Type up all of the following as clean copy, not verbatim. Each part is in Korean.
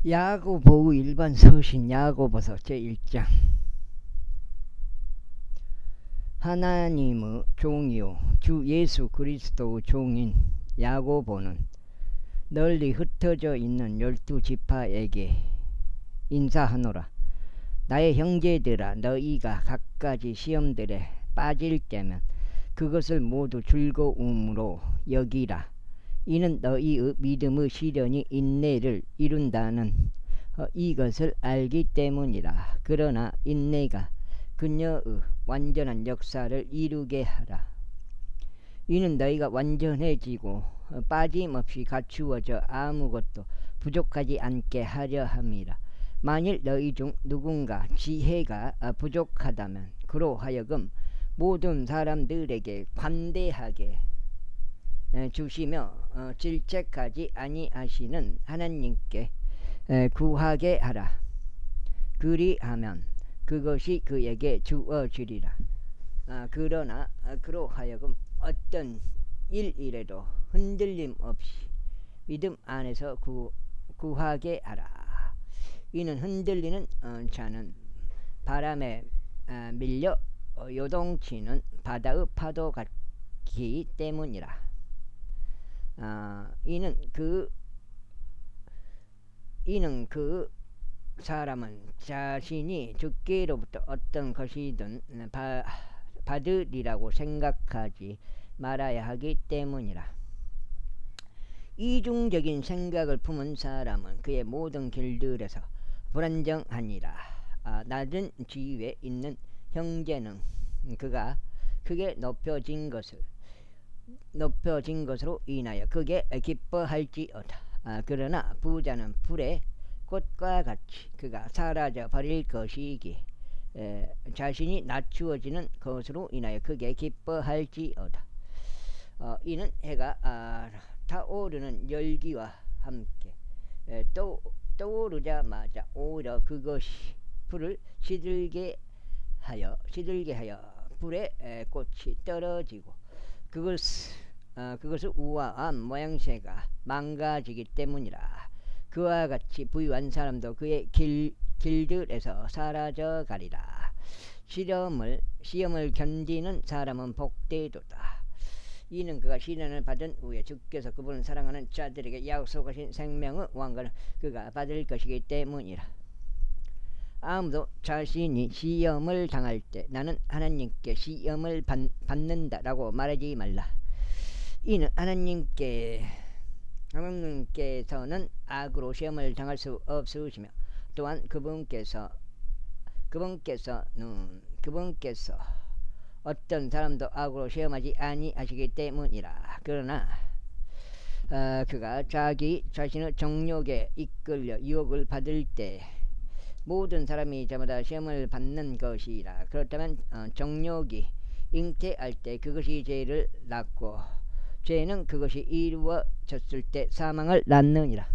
야고보의 일반 서신 야고보서 제1장. 하나님의 종이요 주 예수 그리스도의 종인 야고보는 널리 흩어져 있는 12지파에게 인사하노라. 나의 형제들아, 너희가 갖가지 시험들에 빠질 때면 그것을 모두 즐거움으로 여기라. 이는 너희의 믿음의 시련이 인내를 이룬다는 이것을 알기 때문이라. 그러나 인내가 그녀의 완전한 역사를 이루게 하라. 이는 너희가 완전해지고 빠짐없이 갖추어져 아무것도 부족하지 않게 하려 함이라. 만일 너희 중 누군가 지혜가 부족하다면 그로 하여금 모든 사람들에게 관대하게 주시며 질책하지 아니하시는 하나님께 구하게 하라. 그리하면 그것이 그에게 주어지리라. 그러나 그로 하여금 어떤 일이라도 흔들림 없이 믿음 안에서 구하게 하라. 이는 흔들리는 자는 바람에 밀려 요동치는 바다의 파도 같기 때문이라. 이는 그 사람은 자신이 주께로부터 어떤 것이든 받으리라고 생각하지 말아야 하기 때문이라. 이중적인 생각을 품은 사람은 그의 모든 길들에서 불안정하니라. 낮은 지위에 있는 형제는 그가 크게 높여진 것으로 인하여 그게 기뻐할지어다. 그러나 부자는 불의 꽃과 같이 그가 사라져 버릴 것이기에 자신이 낮추어지는 것으로 인하여 그게 기뻐할지어다. 이는 해가 타오르는 열기와 함께 떠오르자마자 오히려 그것이 불을 시들게 하여 불의 꽃이 떨어지고 그것을 우아한 모양새가 망가지기 때문이라. 그와 같이 부유한 사람도 그의 길들에서 사라져 가리라. 시험을 견디는 사람은 복되도다. 이는 그가 시련을 받은 후에 주께서 그분을 사랑하는 자들에게 약속하신 생명의 왕관을 그가 받을 것이기 때문이라. 아무도 자신이 시험을 당할 때 나는 하나님께 시험을 받는다라고 말하지 말라. 이는 하나님께서는 악으로 시험을 당할 수 없으시며 또한 그분께서 어떤 사람도 악으로 시험하지 아니하시기 때문이라. 그러나 그가 자기 자신의 정욕에 이끌려 유혹을 받을 때 모든 사람이 저마다 시험을 받는 것이라. 그렇다면 정욕이 잉태할 때 그것이 죄를 낳고 죄는 그것이 이루어졌을 때 사망을 낳느니라.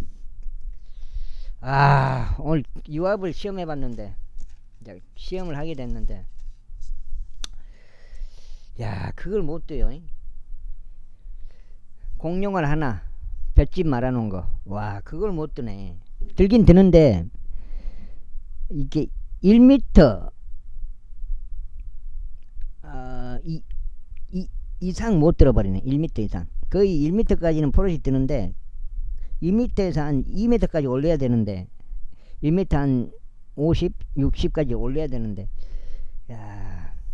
오늘 유압을 시험해봤는데 시험을 하게 됐는데 그걸 못 돼요. 공룡을 하나 볏짚 말아놓은 거, 그걸 못 드네. 들긴 드는데 이게 1m 이상 못 들어버리네. 1m 이상. 거의 1m까지는 포릇이 뜨는데 2m에서 한 2m까지 올려야 되는데 1m 한 50, 60까지 올려야 되는데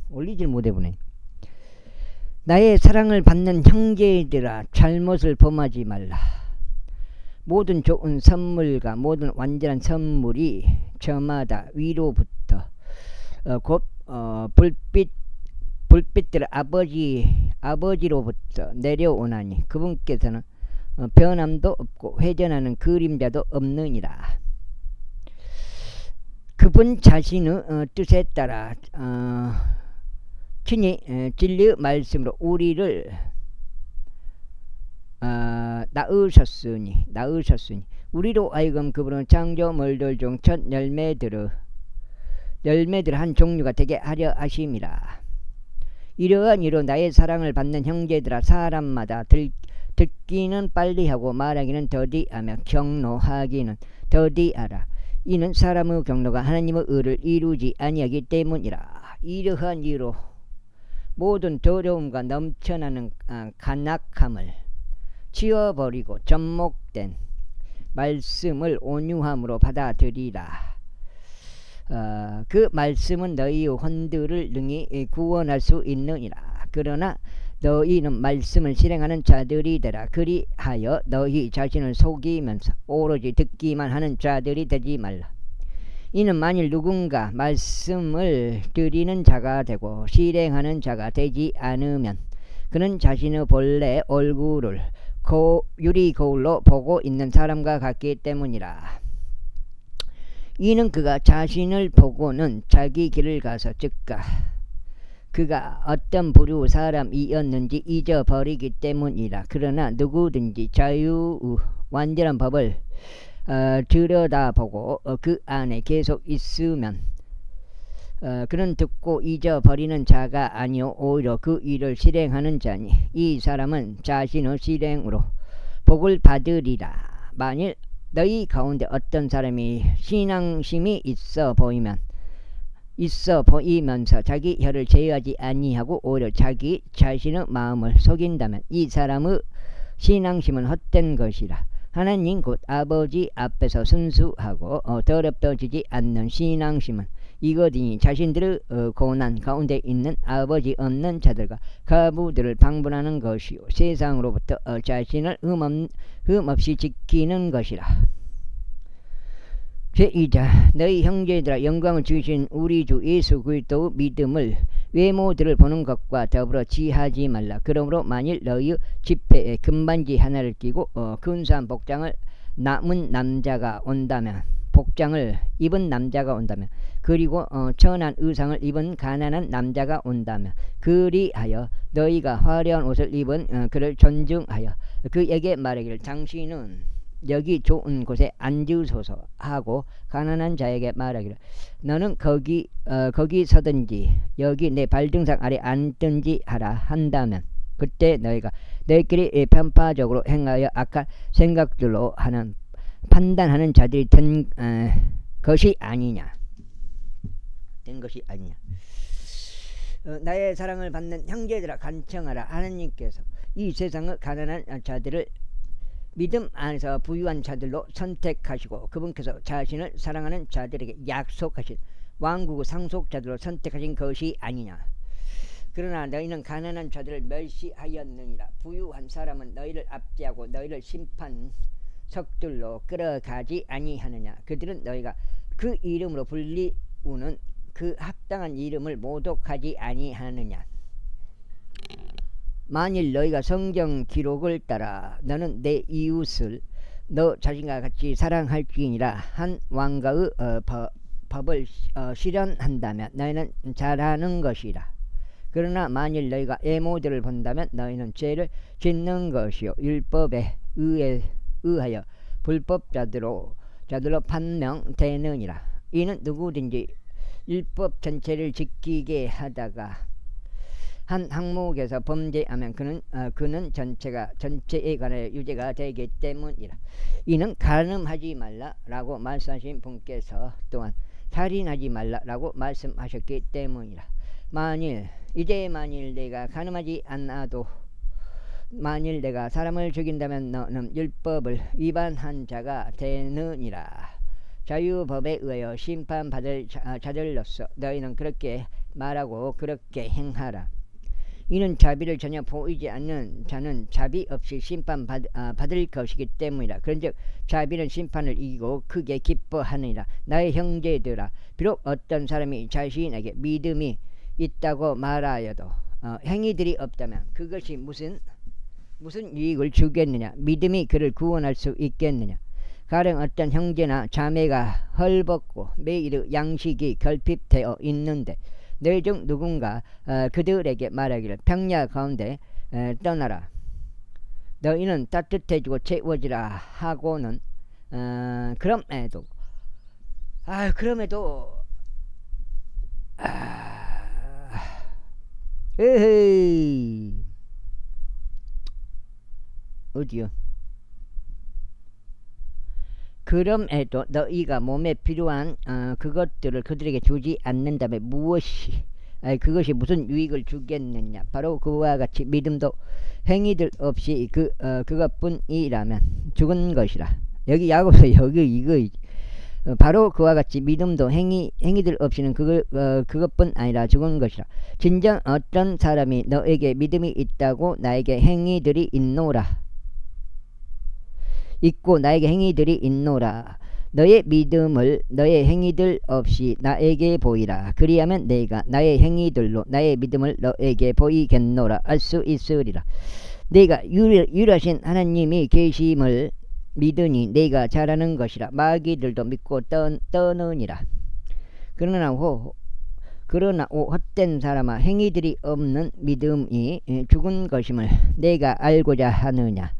올리질 못해보네. 나의 사랑을 받는 형제들아, 잘못을 범하지 말라. 모든 좋은 선물과 모든 완전한 선물이 저마다 위로부터 곧 불빛들 아버지로부터 내려오나니 그분께서는 변함도 없고 회전하는 그림자도 없느니라. 그분 자신의 뜻에 따라 친히 진리의 말씀으로 우리를 낳으셨으니 우리로 하여금 그분은 창조물들 중 첫 열매들 한 종류가 되게 하려 하심이라. 이러한 이로 나의 사랑을 받는 형제들아, 사람마다 듣기는 빨리 하고 말하기는 더디하며 경노하기는 더디하라. 이는 사람의 경노가 하나님의 의를 이루지 아니하기 때문이라. 이러한 이유로 모든 더러움과 넘쳐나는 간악함을 치워버리고 접목된 말씀을 온유함으로 받아들이라. 그 말씀은 너희의 혼들을 능히 구원할 수 있느니라. 그러나 너희는 말씀을 실행하는 자들이 되라. 그리하여 너희 자신을 속이면서 오로지 듣기만 하는 자들이 되지 말라. 이는 만일 누군가 말씀을 들이는 자가 되고 실행하는 자가 되지 않으면 그는 자신의 본래 얼굴을 유리 거울로 보고 있는 사람과 같기 때문이라. 이는 그가 자신을 보고는 자기 길을 가서 즉각 그가 어떤 부류 사람이었는지 잊어버리기 때문이라. 그러나 누구든지 자유의 완전한 법을 들여다보고 그 안에 계속 있으면 그는 듣고 잊어버리는 자가 아니요 오히려 그 일을 실행하는 자니 이 사람은 자신의 실행으로 복을 받으리라. 만일 너희 가운데 어떤 사람이 신앙심이 있어 보이면서 자기 혀를 제어하지 아니하고 오히려 자기 자신의 마음을 속인다면 이 사람의 신앙심은 헛된 것이라. 하나님 곧 아버지 앞에서 순수하고 더럽혀지지 않는 신앙심은 이거든요. 자신들의 고난 가운데 있는 아버지 없는 자들과 가부들을 방문하는 것이요 세상으로부터 자신을 흠없이 지키는 것이라. 제2자 너희 형제들아 영광을 주신 우리 주 예수 그리스도의 믿음을 외모들을 보는 것과 더불어 취하지 말라. 그러므로 만일 너희 지폐에 금반지 하나를 끼고 근사한 복장을 입은 남자가 온다면 그리고 천한 의상을 입은 가난한 남자가 온다면 그리하여 너희가 화려한 옷을 입은 그를 존중하여 그에게 말하기를 당신은 여기 좋은 곳에 앉으소서 하고 가난한 자에게 말하기를 너는 거기 서든지 여기 내 발등상 아래 앉든지 하라 한다면 그때 너희가 너희끼리 편파적으로 행하여 악한 생각들로 판단하는 자들이 된 것이 아니냐. 나의 사랑을 받는 형제들아 간청하라. 하나님께서 이 세상의 가난한 자들을 믿음 안에서 부유한 자들로 선택하시고 그분께서 자신을 사랑하는 자들에게 약속하신 왕국의 상속자들로 선택하신 것이 아니냐. 그러나 너희는 가난한 자들을 멸시하였느니라. 부유한 사람은 너희를 압제하고 너희를 심판석들로 끌어가지 아니하느냐. 그들은 너희가 그 이름으로 불리우는 그 합당한 이름을 모독하지 아니하느냐. 만일 너희가 성경 기록을 따라 너는 내 이웃을 너 자신과 같이 사랑할지니라 한 왕가의 법을 실현한다면 너희는 잘하는 것이라. 그러나 만일 너희가 애모들을 본다면 너희는 죄를 짓는 것이요 율법에 의하여 불법자들로 판명되느니라. 이는 누구든지 율법 전체를 지키게 하다가 한 항목에서 범죄하면 그는 전체에 관하여 유죄가 되기 때문이라. 이는 간음하지 말라라고 말씀하신 분께서 또한 살인하지 말라라고 말씀하셨기 때문이라. 만일 내가 간음하지 않아도 만일 내가 사람을 죽인다면 너는 율법을 위반한 자가 되느니라. 자유법에 의하여 심판받을 자들로서 너희는 그렇게 말하고 그렇게 행하라. 이는 자비를 전혀 보이지 않는 자는 자비 없이 심판받을 것이기 때문이라. 그런즉 자비는 심판을 이기고 크게 기뻐하느니라. 나의 형제들아 비록 어떤 사람이 자신에게 믿음이 있다고 말하여도 행위들이 없다면 그것이 무슨 유익을 주겠느냐. 믿음이 그를 구원할 수 있겠느냐. 가령 어떤 형제나 자매가 헐벗고 매일의 양식이 결핍되어 있는데 너희 중 누군가 그들에게 말하기를 평야 가운데 떠나라. 너희는 따뜻해지고 채워지라 하고는 그럼에도 에헤이 어디요? 그럼에도 너희가 몸에 필요한 그것들을 그들에게 주지 않는다면 그것이 무슨 유익을 주겠느냐. 바로 그와 같이 믿음도 행위들 없이 그것뿐이라면 죽은 것이라. 여기 야고보서 여기 이거 바로 그와 같이 믿음도 행위들 없이는 그것뿐 아니라 죽은 것이라. 진정 어떤 사람이 너에게 믿음이 있다고 나에게 행위들이 있고 나에게 행위들이 있노라. 너의 믿음을 너의 행위들 없이 나에게 보이라. 그리하면 내가 나의 행위들로 나의 믿음을 너에게 보이겠노라 알 수 있으리라. 내가 유일하신 하나님이 계심을 믿으니 내가 잘하는 것이라. 마귀들도 믿고 떠느니라. 그러나 헛된 사람아, 행위들이 없는 믿음이 죽은 것임을 내가 알고자 하느냐.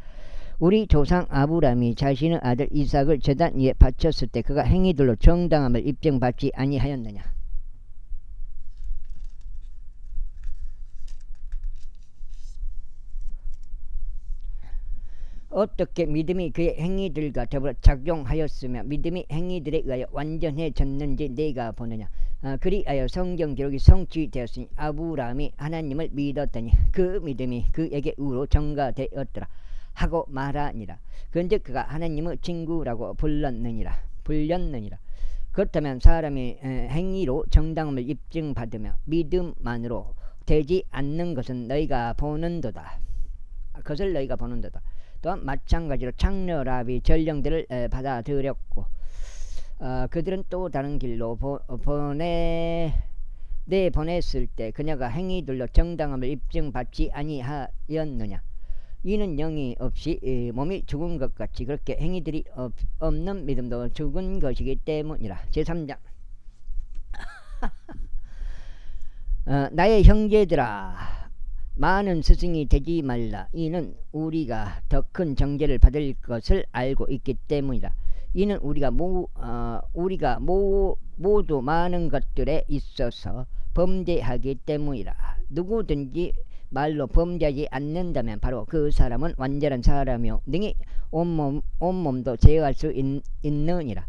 우리 조상 아브라함이 자신의 아들 이삭을 제단 위에 바쳤을 때 그가 행위들로 정당함을 입증받지 아니하였느냐. 어떻게 믿음이 그의 행위들과 더불어 작용하였으며 믿음이 행위들에 의하여 완전해졌는지 내가 보느냐. 그리하여 성경 기록이 성취되었으니 아브라함이 하나님을 믿었더니 그 믿음이 그에게 의로 전가되었더라 하고 말하니라. 그런즉 그가 하나님의 친구라고 불렸느니라. 그렇다면 사람이 행위로 정당함을 입증받으며 믿음만으로 되지 않는 것은 너희가 보는도다. 그것을 너희가 보는도다. 또한 마찬가지로 장로 라비 전령들을 받아들였고 그들은 또 다른 길로 보냈을 때 그녀가 행위들로 정당함을 입증받지 아니하였느냐. 이는 영이 없이 몸이 죽은 것 같이 그렇게 행위들이 없는 믿음도 죽은 것이기 때문이라. 제3장 나의 형제들아, 많은 스승이 되지 말라. 이는 우리가 더 큰 정죄를 받을 것을 알고 있기 때문이라. 이는 우리가 모두 많은 것들에 있어서 범죄하기 때문이라. 누구든지 말로 범죄하지 않는다면 바로 그 사람은 완전한 사람이요 능히 온몸도 제어할 수 있느니라.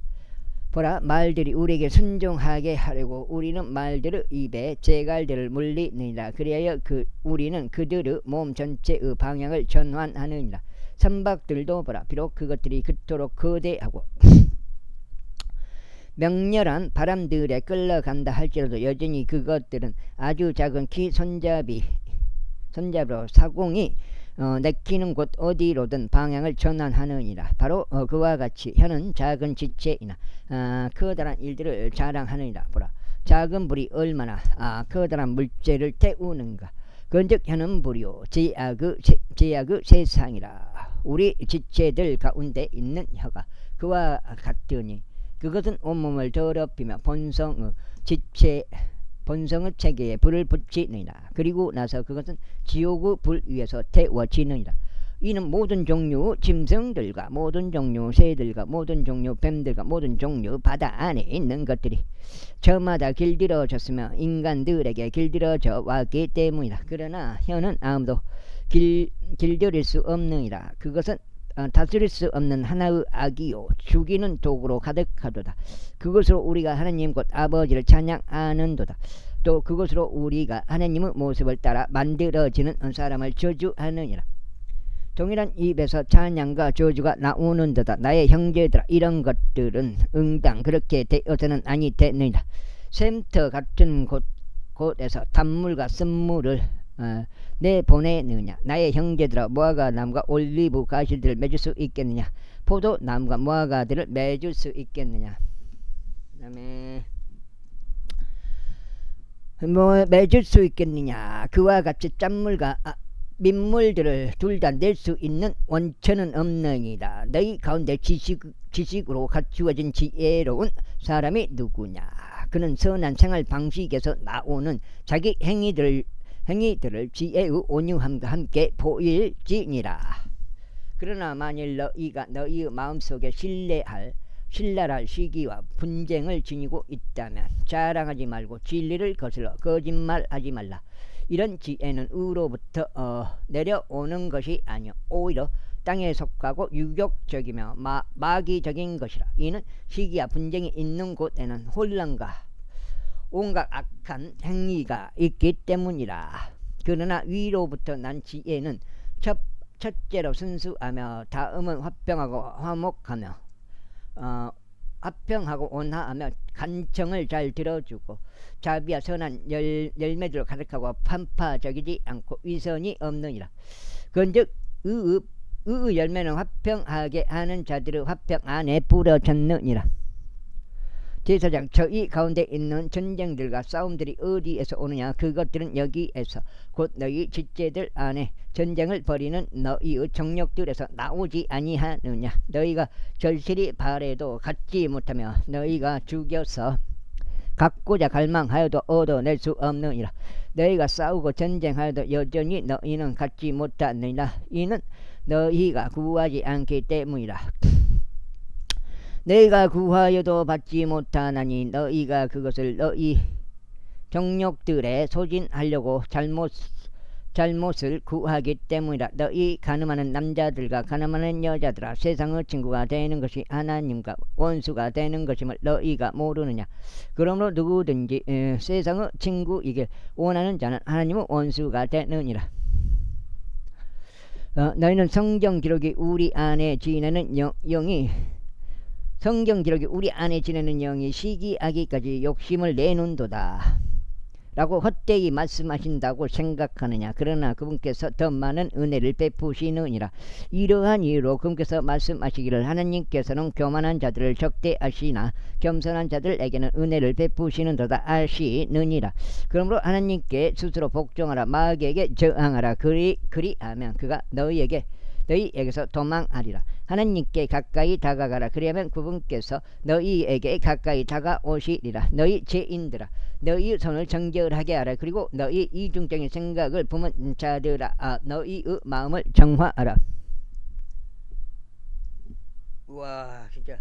보라, 말들이 우리에게 순종하게 하려고 우리는 말들의 입에 재갈들을 물리느니라. 그리하여 우리는 그들의 몸 전체의 방향을 전환하느니라. 선박들도 보라, 비록 그것들이 그토록 거대하고 명렬한 바람들에 끌려간다 할지라도 여전히 그것들은 아주 작은 키 손잡이로 사공이 내키는 곳 어디로든 방향을 전환하느니라. 바로 그와 같이 혀는 작은 지체이나 커다란 일들을 자랑하느니라. 보라, 작은 불이 얼마나 커다란 물체를 태우는가. 그런즉 혀는 불이요 제약의 세상이라. 우리 지체들 가운데 있는 혀가 그와 같으니 그것은 온몸을 더럽히며 본성의 체계에 불을 붙이느니라. 그리고 나서 그것은 지옥의 불 위에서 태워지느니라. 이는 모든 종류 짐승들과 모든 종류 새들과 모든 종류 뱀들과 모든 종류 바다 안에 있는 것들이 저마다 길들여졌으며 인간들에게 길들여져 왔기 때문이라. 그러나 혀는 아무도 길들일 수 없느니라. 그것은 다스릴 수 없는 하나의 악이요 죽이는 도구로 가득하도다. 그것으로 우리가 하나님 곧 아버지를 찬양하는도다. 또 그것으로 우리가 하나님의 모습을 따라 만들어지는 사람을 저주하느니라. 동일한 입에서 찬양과 저주가 나오는도다. 나의 형제들아, 이런 것들은 응당 그렇게 되어서는 아니 되느니라. 샘터 같은 곳에서 단물과 쓴물을 내보내느냐. 나의 형제들아, 무화과 나무가 올리브 가시들을 맺을 수 있겠느냐. 포도나무가 무화과들을 맺을 수 있겠느냐. 그 다음에 맺을 수 있겠느냐. 그와 같이 짠물과 민물들을 둘 다 낼 수 있는 원천은 없느니라. 너희 가운데 지식으로 갖추어진 지혜로운 사람이 누구냐. 그는 선한 생활 방식에서 나오는 자기 행위들을 지혜의 온유함과 함께 보일지니라. 그러나 만일 너희가 너희의 마음속에 신랄할 시기와 분쟁을 지니고 있다면 자랑하지 말고 진리를 거슬러 거짓말하지 말라. 이런 지혜는 의로부터 내려오는 것이 아니요 오히려 악당에 속하고 유격적이며 마귀적인 것이라. 이는 시기와 분쟁이 있는 곳에는 혼란과 온갖 악한 행위가 있기 때문이라. 그러나 위로부터 난 지혜는 첫째로 순수하며 다음은 화평하고 화목하며 화평하고 온화하며 간청을 잘 들어주고 자비와 선한 열매들을 가득하고 판파적이지 않고 위선이 없느니라. 그런즉 의의 열매는 화평하게 하는 자들의 화평 안에 뿌려졌느니라. 제사장, 저희 가운데 있는 전쟁들과 싸움들이 어디에서 오느냐? 그것들은 여기에서 곧 너희 지체들 안에 전쟁을 벌이는 너희의 정력들에서 나오지 아니하느냐? 너희가 절실히 바래도 갖지 못하며 너희가 죽여서 갖고자 갈망하여도 얻어낼 수 없느니라. 너희가 싸우고 전쟁하여도 여전히 너희는 갖지 못하느니라. 이는 너희가 구하지 않기 때문이라. 너희가 구하여도 받지 못하나니 너희가 그것을 너희 정욕들에 소진하려고 잘못을 구하기 때문이라. 너희 가늠하는 남자들과 가늠하는 여자들아, 세상의 친구가 되는 것이 하나님과 원수가 되는 것임을 너희가 모르느냐? 그러므로 누구든지 세상의 친구이길 원하는 자는 하나님의 원수가 되느니라. 너희는 성경 기록이 우리 안에 지내는 영이 시기하기까지 욕심을 내는도다 라고 헛되이 말씀하신다고 생각하느냐? 그러나 그분께서 더 많은 은혜를 베푸시느니라. 이러한 이유로 그분께서 말씀하시기를 하나님께서는 교만한 자들을 적대하시나 겸손한 자들에게는 은혜를 베푸시는도다 하시느니라. 그러므로 하나님께 스스로 복종하라. 마귀에게 저항하라. 그리하면 그가 너희에게서 도망하리라. 하나님께 가까이 다가가라. 그리하면 그분께서 너희에게 가까이 다가오시리라. 너희 죄인들아, 너희 손을 정결하게 하라. 그리고 너희 이중적인 생각을 품은 자들아, 너희의 마음을 정화하라. 와, 진짜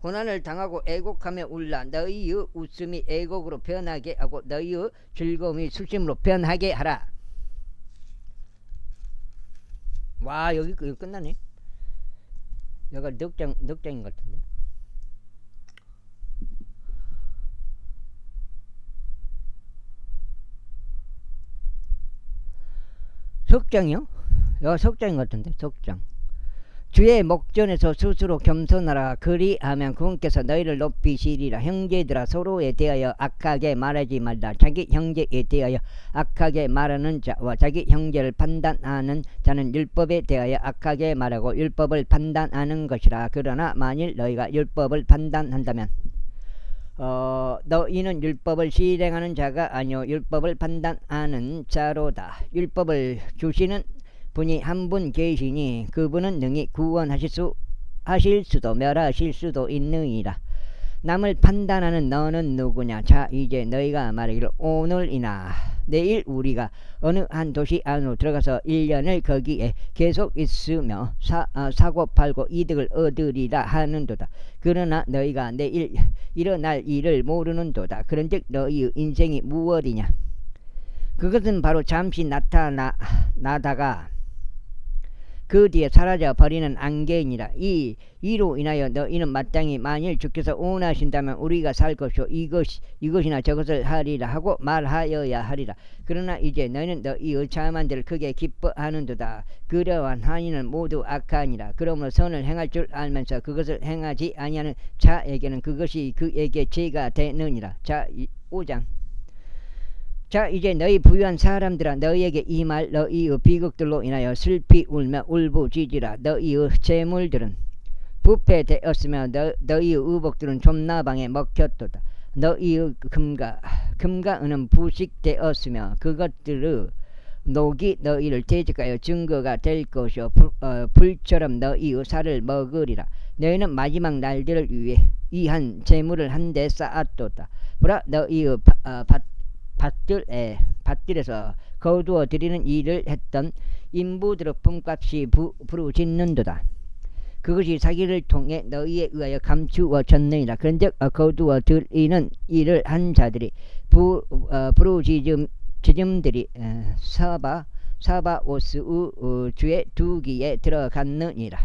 고난을 당하고 애곡하며 울라. 너희의 웃음이 애곡으로 변하게 하고 너희의 즐거움이 수심으로 변하게 하라. 와, 여기 끝나네. 여기가 넉장인 것 같은데. 석장이요? 여기가 석장인 것 같은데. 석장. 주의 목전에서 스스로 겸손하라. 그리하면 그분께서 너희를 높이시리라. 형제들아, 서로에 대하여 악하게 말하지 말라. 자기 형제에 대하여 악하게 말하는 자와 자기 형제를 판단하는 자는 율법에 대하여 악하게 말하고 율법을 판단하는 것이라. 그러나 만일 너희가 율법을 판단한다면 너희는 율법을 실행하는 자가 아니요 율법을 판단하는 자로다. 율법을 주시는 분이 한 분 계시니 그분은 능히 구원하실 수도 멸하실 수도 있느니라. 남을 판단하는 너는 누구냐? 자, 이제 너희가 말하기를 오늘이나 내일 우리가 어느 한 도시 안으로 들어가서 1년을 거기에 계속 있으며 사고 팔고 이득을 얻으리라 하는도다. 그러나 너희가 내일 일어날 일을 모르는도다. 그런즉 너희의 인생이 무엇이냐? 그것은 바로 잠시 나타나다가 그 뒤에 사라져 버리는 안개이니라. 이로 인하여 너희는 마땅히 만일 주께서 원하신다면 우리가 살 것이요 이것이나 저것을 하리라 하고 말하여야 하리라. 그러나 이제 너희는 너희의 참한 대를 크게 기뻐하는도다. 그러한 한이는 모두 악하니라. 그러므로 선을 행할 줄 알면서 그것을 행하지 아니하는 자에게는 그것이 그에게 죄가 되느니라. 자, 5장. 자, 이제 너희 부유한 사람들아, 너희에게 이 말 너희의 비극들로 인하여 슬피 울며 울부짖으라. 너희의 재물들은 부패되었으며 너희의 의복들은 좀나방에 먹혔도다. 너희의 금과 은은 부식되었으며 그것들의 녹이 너희를 대적하여 증거가 될 것이요 불처럼 너희의 살을 먹으리라. 너희는 마지막 날들을 위해 이 한 재물을 한데 쌓았도다. 보라, 너희의 밭들에서 거두어 드리는 일을 했던 인부들의 품값이 부르짖는도다. 그것이 사기를 통해 너희에 의하여 감추어졌느니라. 그런즉 거두어 드리는 일을 한 자들이 지즘들이 사바오스의 주의 두기에 들어갔느니라.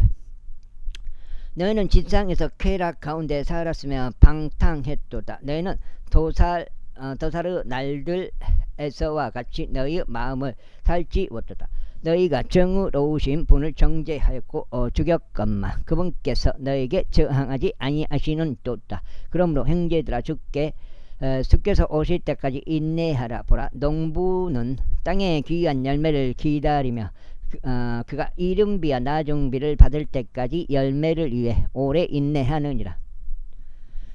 너희는 지상에서 쾌락 가운데 살았으며 방탕했도다. 너희는 도살의 날들에서와 같이 너희의 마음을 살지 못하다. 너희가 정의로우신 분을 정죄하였고 죽였건만 그분께서 너희에게 저항하지 아니하시는도다. 그러므로 형제들아 주께서 오실 때까지 인내하라. 보라, 농부는 땅의 귀한 열매를 기다리며 그가 이른비와 나중비를 받을 때까지 열매를 위해 오래 인내하느니라.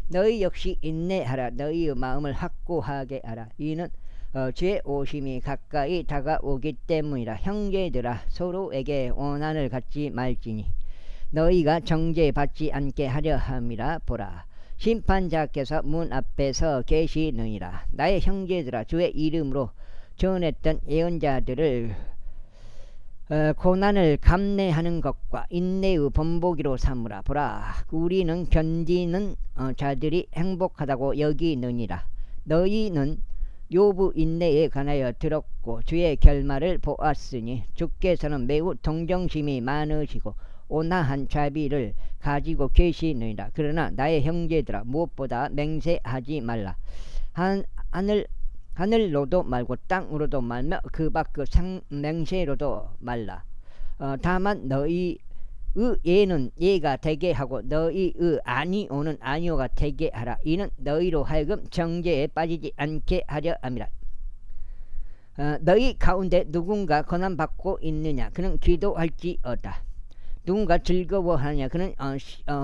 너희 역시 인내하라. 너희의 마음을 확고하게 하라. 이는 주의 오심이 가까이 다가오기 때문이라. 형제들아, 서로에게 원한을 갖지 말지니 너희가 정죄받지 않게 하려 함이라. 보라, 심판자께서 문 앞에 서 계시느니라. 나의 형제들아, 주의 이름으로 전했던 예언자들을 고난을 감내하는 것과 인내의 본보기로 삼으라. 보라, 우리는 견디는 자들이 행복하다고 여기느니라. 너희는 욥의 인내에 관하여 들었고 주의 결말을 보았으니 주께서는 매우 동정심이 많으시고 온화한 자비를 가지고 계시느니라. 그러나 나의 형제들아, 무엇보다 맹세하지 말라. 하늘로도 말고 땅으로도 말며 그 밖의 맹세로도 말라. 다만 너희의 예는 예가 되게 하고 너희의 아니오는 아니오가 되게 하라. 이는 너희로 하여금 정죄에 빠지지 않게 하려 함이라. 너희 가운데 누군가 고난받고 있느냐? 그는 기도할지어다. 누군가 즐거워하느냐? 그는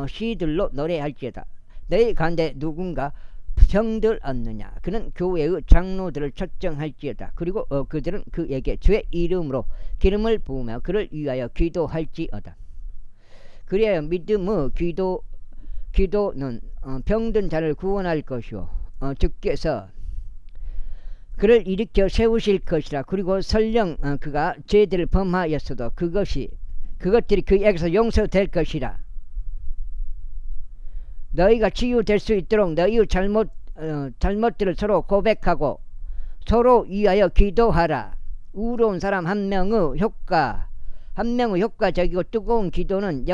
시들로 노래할지어다. 너희 가운데 누군가 병들 얻느냐? 그는 교회의 장로들을 초청할지어다. 그리고 그들은 그에게 주의 이름으로 기름을 부으며 그를 위하여 기도할지어다. 그리하여 믿음의 기도는 병든 자를 구원할 것이요 주께서 그를 일으켜 세우실 것이라. 그리고 설령 그가 죄들을 범하였어도 그것들이 그에게서 용서될 것이라. 너희가 치유될 수 있도록 너희의 잘못들을 서로 고백하고 서로 위하여 기도하라. 우로운 사람 한 명의 효과적이고 뜨거운 기도는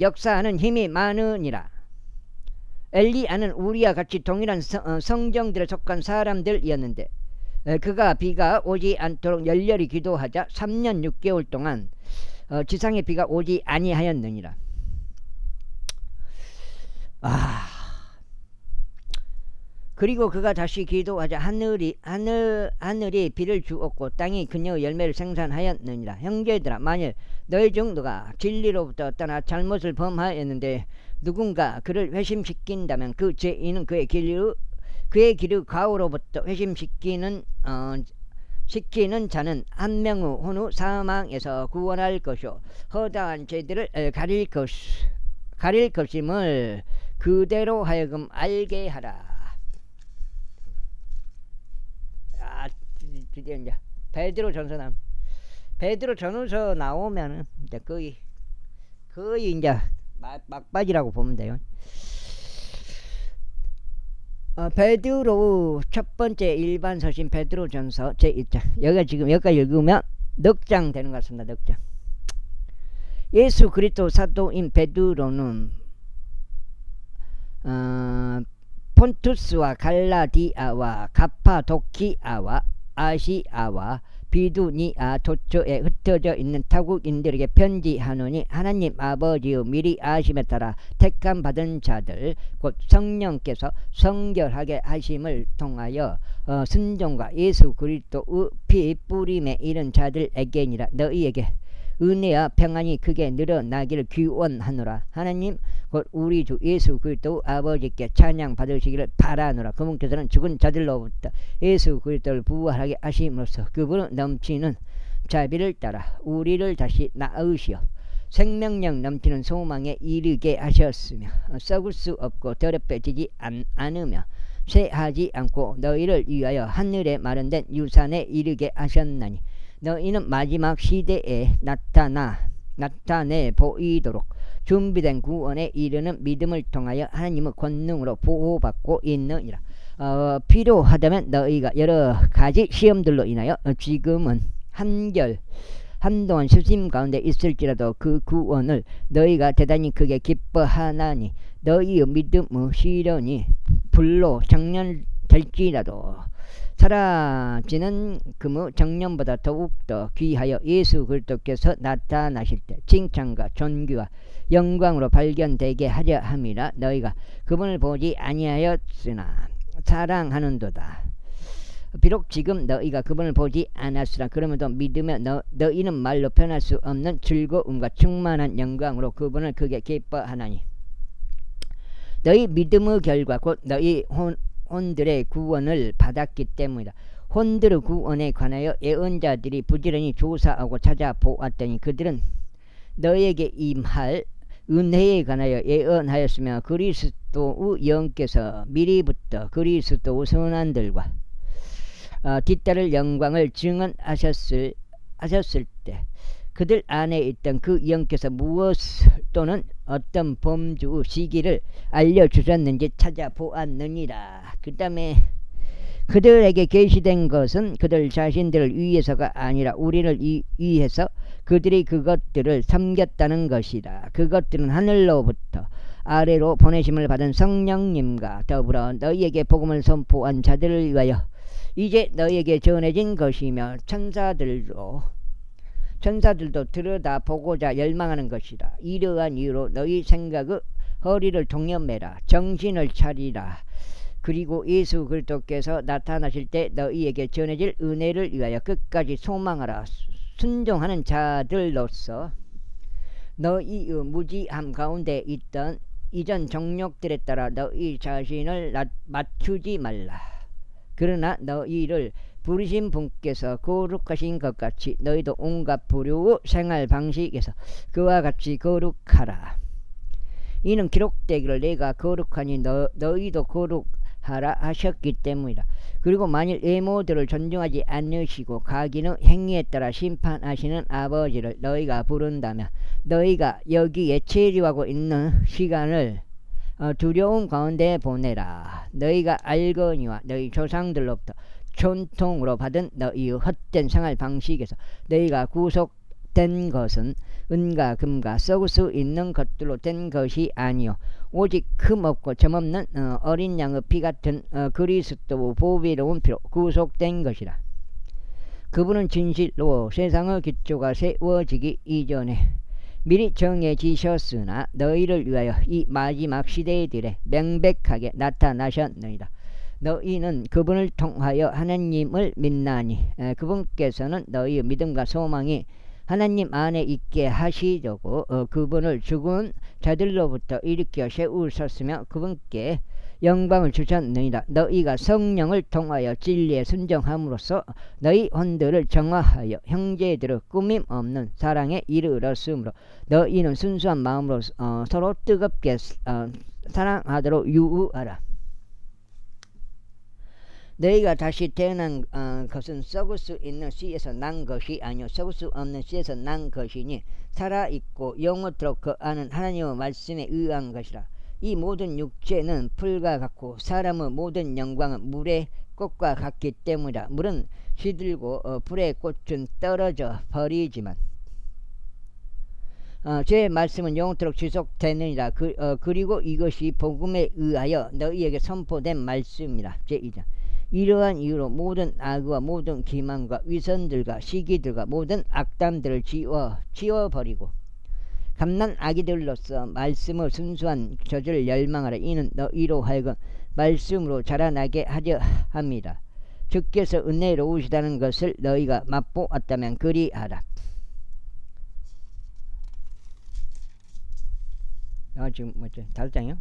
역사하는 힘이 많으니라. 엘리야는 우리와 같이 동일한 성정들에 속한 사람들이었는데 그가 비가 오지 않도록 열렬히 기도하자 3년 6개월 동안 지상에 비가 오지 아니하였느니라. 그리고 그가 다시 기도하자 하늘이 비를 주었고 땅이 그녀의 열매를 생산하였느니라. 형제들아, 만일 너희 중 누가 진리로부터 떠나 잘못을 범하였는데 누군가 그를 회심시킨다면 그 죄인은 그의 길의 가오로부터 회심시키는 자는 한 명의 혼후 사망에서 구원할 것이요 허다한 죄들을 가릴 것임을 그대로 하여금 알게 하라. 드디어 이제 베드로 전서 나오면은 이제 거의 이제 막바지라고 보면 돼요. 베드로 첫 번째 일반 서신 베드로 전서 제1장 여기까지 읽으면 넉 장 되는 것 같습니다. 넉 장. 예수 그리스도 사도인 베드로는 폰투스와 갈라디아와 가파도키아와 아시아와 비두니아 도처에 흩어져 있는 타국인들에게 편지하노니 하나님 아버지의 미리 아심에 따라 택함 받은 자들 곧 성령께서 성결하게 하심을 통하여 순종과 예수 그리스도의 피 뿌림에 이른 자들에게니라. 너희에게 은혜와 평안이 크게 늘어나기를 기원하노라. 하나님 곧 우리 주 예수 그리스도 아버지께 찬양 받으시기를 바라노라. 그분께서는 죽은 자들로부터 예수 그리스도를 부활하게 하심으로써 그분은 넘치는 자비를 따라 우리를 다시 낳으시어 생명력 넘치는 소망에 이르게 하셨으며 썩을 수 없고 더럽혀지지 않으며 쇠하지 않고 너희를 위하여 하늘에 마련된 유산에 이르게 하셨나니 너희는 마지막 시대에 나타내 보이도록 준비된 구원에 이르는 믿음을 통하여 하나님의 권능으로 보호받고 있느니라. 필요하다면 너희가 여러 가지 시험들로 인하여 지금은 한동안 수심 가운데 있을지라도 그 구원을 너희가 대단히 크게 기뻐하나니 너희의 믿음의 시련이 불로 정렬될지라도 사라지는 금의 정령보다 더욱더 귀하여 예수 그리스도께서 나타나실 때 칭찬과 존귀와 영광으로 발견되게 하려 함이라. 너희가 그분을 보지 아니하였으나 사랑하는도다. 비록 지금 너희가 그분을 보지 않았으나 그러면도 믿으며 너희는 말로 표현할 수 없는 즐거움과 충만한 영광으로 그분을 크게 기뻐하나니 너희 믿음의 결과 곧 너희 혼들의 구원을 받았기 때문이다. 혼들의 구원에 관하여 예언자들이 부지런히 조사하고 찾아보았더니 그들은 너희에게 임할 은혜에 관하여 예언하였으며 그리스도의 영께서 미리부터 그리스도의 선한들과 뒤따를 영광을 증언하셨을 때 그들 안에 있던 그 영께서 무엇 또는 어떤 범주의 시기를 알려주셨는지 찾아보았느니라. 그 다음에 그들에게 계시된 것은 그들 자신들을 위해서가 아니라 우리를 위해서 그들이 그것들을 섬겼다는 것이다. 그것들은 하늘로부터 아래로 보내심을 받은 성령님과 더불어 너희에게 복음을 선포한 자들을 위하여 이제 너희에게 전해진 것이며 천사들도 들여다보고자 열망하는 것이라. 이러한 이유로 너희 생각의 허리를 동여매라. 정신을 차리라. 그리고 예수 그리스도께서 나타나실 때 너희에게 전해질 은혜를 위하여 끝까지 소망하라. 순종하는 자들로서 너희의 무지함 가운데 있던 이전 정욕들에 따라 너희 자신을 맞추지 말라. 그러나 너희를 부르신 분께서 거룩하신 것 같이 너희도 온갖 부류의 생활 방식에서 그와 같이 거룩하라. 이는 기록되기를 내가 거룩하니 너희도 거룩하라 하셨기 때문이다. 그리고 만일 외모들을 존중하지 않으시고 각인의 행위에 따라 심판하시는 아버지를 너희가 부른다면 너희가 여기에 체류하고 있는 시간을 두려움 가운데 보내라. 너희가 알거니와 너희 조상들로부터 전통으로 받은 너희의 헛된 생활 방식에서 너희가 구속된 것은 은과 금과 썩을 수 있는 것들로 된 것이 아니요 오직 흠없고 점없는 어린 양의 피 같은 그리스도의 보배로운 피로 구속된 것이라. 그분은 진실로 세상의 기초가 세워지기 이전에 미리 정해지셨으나 너희를 위하여 이 마지막 시대들에 명백하게 나타나셨느니라. 너희는 그분을 통하여 하나님을 믿나니 그분께서는 너희의 믿음과 소망이 하나님 안에 있게 하시려고 그분을 죽은 자들로부터 일으켜 세우셨으며 그분께 영광을 주셨느니라. 너희가 성령을 통하여 진리에 순종함으로써 너희 혼들을 정화하여 형제들의 꾸밈 없는 사랑에 이르렀으므로 너희는 순수한 마음으로 서로 뜨겁게 사랑하도록 유우하라. 너희가 다시 태어난 것은 썩을 수 있는 씨에서 난 것이 아니요 썩을 수 없는 씨에서 난 것이니 살아있고 영원토록 그 안은 하나님의 말씀에 의한 것이라. 이 모든 육체는 풀과 같고 사람의 모든 영광은 물의 꽃과 같기 때문이라. 물은 시들고 불의 꽃은 떨어져 버리지만 제 말씀은 영원토록 지속되느니라. 그리고 이것이 복음에 의하여 너희에게 선포된 말씀이라. 제2장 이러한 이유로 모든 악과 모든 기만과 위선들과 시기들과 모든 악담들을 지워버리고 감난 아기들로서 말씀의 순수한 젖을 열망하라. 이는 너희로 하여금 말씀으로 자라나게 하려 합니다. 주께서 은혜로우시다는 것을 너희가 맛보았다면 그리하라. 지금 뭐죠? 5장이요?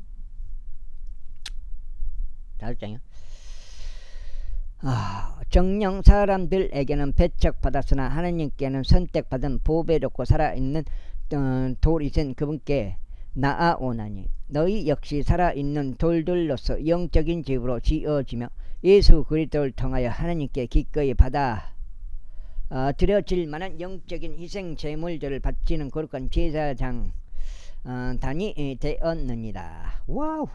5장이요? 정령 사람들에게는 배척받았으나 하나님께는 선택받은 보배롭고 살아있는 돌이신 그분께 나아오나니 너희 역시 살아있는 돌들로서 영적인 집으로 지어지며 예수 그리스도를 통하여 하나님께 기꺼이 받아 드려질 만한 영적인 희생 제물들을 바치는 거룩한 제사장 단이 되었느니라. 와우!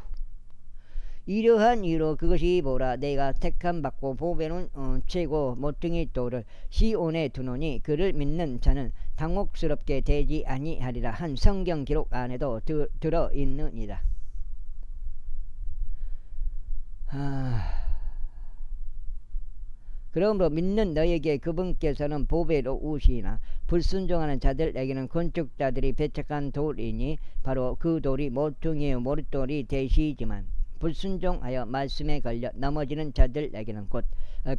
이러한 이유로 그것이 보라 내가 택함 받고 보배는 최고 모퉁이 돌을 시온에 두노니 그를 믿는 자는 당혹스럽게 되지 아니하리라 한 성경 기록 안에도 들어 있느니라. 그러므로 믿는 너에게 그분께서는 보배로 우시나 불순종하는 자들에게는 건축자들이 배척한 돌이니 바로 그 돌이 모퉁이의 모릇돌이 되시지만 불순종하여 말씀에 걸려 넘어지는 자들에게는 곧